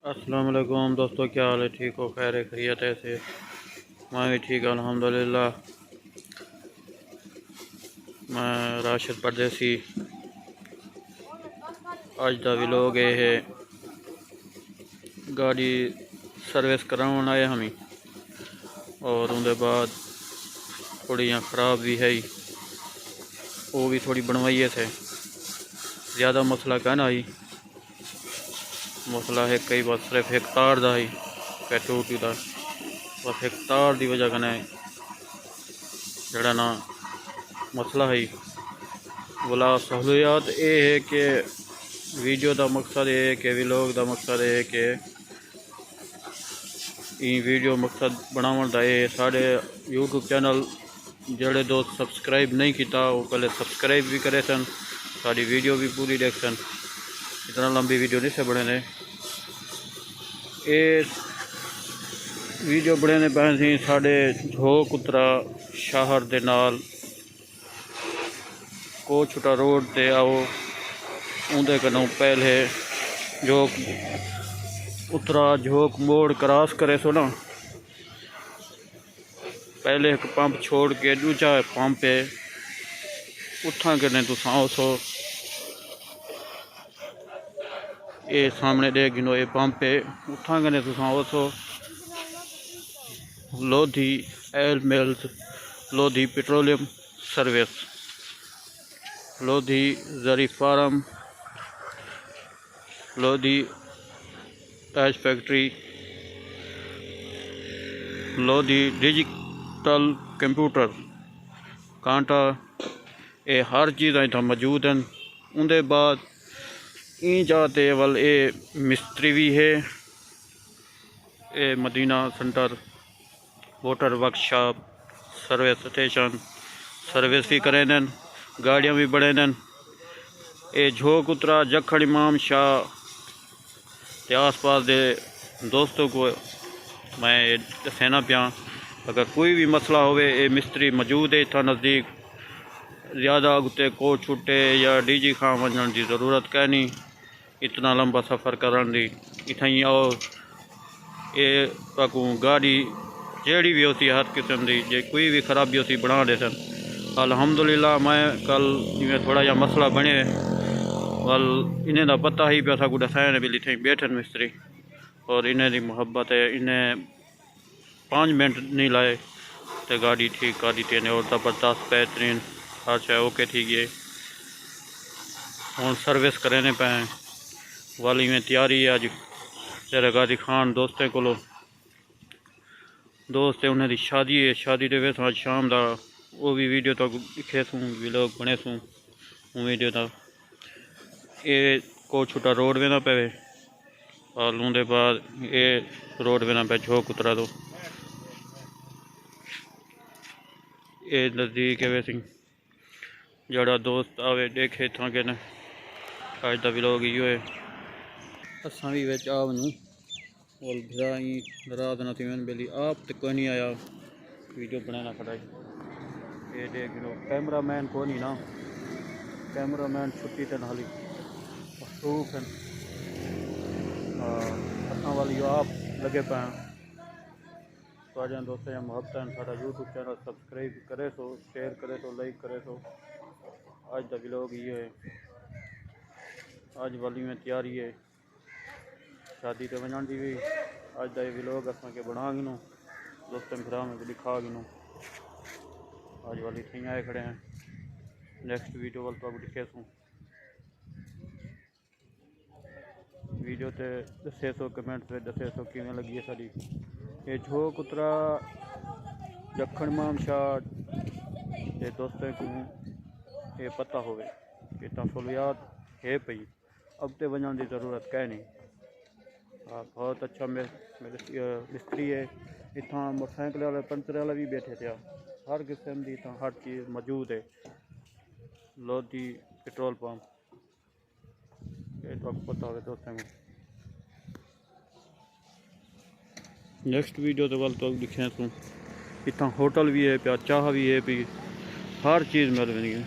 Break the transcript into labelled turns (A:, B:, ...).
A: अस्सलाम वालेकुम दोस्तों, क्या हाल है? ठीक हो? खैर खैरियत है से? मैं भी ठीक अल्हम्दुलिल्लाह। मैं राशिद परदेसी अज का व्लॉग ये है। गाड़ी सर्विस करावन आए हम ही, और उनके बाद थोड़ी यहाँ ख़राब भी है, वो भी थोड़ी बनवाइए थे। ज़्यादा मसला कहना ही मसला है, कई बार सिर्फ एक तार का ही पैटू का, बस एक तार की वजह कने जड़ा ना मसला है। बोला सहूलियात ये है कि वीडियो का मकसद ये है कि व्लॉग का मकसद ये है कि वीडियो मकसद बनावन का ये साढ़े यूट्यूब चैनल जड़े दोस्त सब्सक्राइब नहीं किया वो पहले सब्सक्राइब भी करे सन, साड़ी वीडियो भी पूरी देख सन। इतना लंबी वीडियो नहीं से बने ने, ये वीडियो बने पैन सी साढ़े झोक उतरा शहर दे नाल कोछुटा रोड ते आओ, उनके कनों पहले झोक उतरा झोक मोड़ क्रॉस करे सो ना, पहले एक पंप छोड़ के दूजा पंप है उठा कने तुसा सो ये सामने देख गिनो ये पंप है उठा कने तुसा सो Lodhi oil mills Lodhi petroleum service, Lodhi dairy farm, Lodhi टैच फैक्ट्री, लोधी डिजिटल कंप्यूटर कांटा, ये हर चीज़ इतना मौजूद हैं। उनके बाद ई जाते वाल ये मिस्त्री भी है, ये Madina centre motor workshop service station service भी करें दें, गाड़ियाँ भी बड़े दें। ये झोक उतरा जखड़ इमाम शाह के आस पास दे दोस्तों को मैं दसना पाया, अगर कोई भी मसला होवे ये मिस्त्री मौजूद है इतना नज़दीक। ज़्यादा अगते को छुट्टे या डीजी खां वजन की ज़रूरत कै नहीं, इतना लंबा सफ़र करन दी इतना ही आओ। ये तकू गाड़ी जड़ी भी होती हर किस्म की जे कोई भी खराबी होती बना दे सन। अल्हम्दुलिल्लाह मैं कल जिमें थोड़ा जहा मसला बने वल इन्हें का पता ही पे को दसाया भी इतने बैठन मिस्त्री, और इन्हें की मुहब्बत है, इन्हें 5 मिनट नहीं लाए तो गाड़ी ठीक कर दी थी, और ज़बरदस्त बेहतरीन हर चाहे ओके ठीक है। हूँ सर्विस करने पे वाली में तैयारी है। अज तेरे गाड़ी खान दोस्तें को दोस्त है उन्हें शादी है, शादी के वे आज शाम का वो भी वीडियो तक दिखे सूँ व्लॉग बने सूँ वीडियो तक। ये को छुट्टा रोड वेना पे और लूँदे बाद ये रोड वेना पे झोक उतरा दो ये नज़दीक है। वैसे जड़ा दोस्त आवे देखे था कि न अज का व्लॉग इो है। असा भी बिच आ वनूँ और भिरा रात ना थी मैंने बेली आप तो कोई नहीं आया वीडियो बनाना खड़ा। ये देख लो कैमरा मैन को नहीं ना, कैमरा मैन छुट्टी तो हाली मसरूफ है। असा वाली आप लगे पे दोस्तों या मुहब्बत हैं। सारा यूट्यूब चैनल सब्सक्राइब करे सो, शेयर करे सो, लाइक करे सो। अज का व्लॉग ये है। अज वाली में तैयारी है शादी तो वजन की भी। अज का व्लॉग असा के बना गिनो दोस्तों फिर में भी दिखा गिनो। अज वाली थी आए खड़े हैं, नेक्स्ट वीडियो वाल तो दिखे सूँ वीडियो ते दसे सो कमेंट पे दसे सो किमें लगी है साड़ी। ये झोक उतरा जखड़ इमाम शाह ये दोस्तों को ये पता होवे कि इतना सहूलियात है पई, अब तो वजन की ज़रूरत कै नहीं। बहुत अच्छा मिस्त्री है। इतना मोटरसाइकिल वाले पंचर वाले भी बैठे थे, हर किस्म की इतना हर चीज़ मौजूद है। लोधी पेट्रोल पंप ये तो आपको पता होगा दोस्तों को। नेक्स्ट वीडियो तो वाल तो दिखे सूँ इतना होटल भी है, प्या चाह भी है, पी हर चीज़ मिल रही है।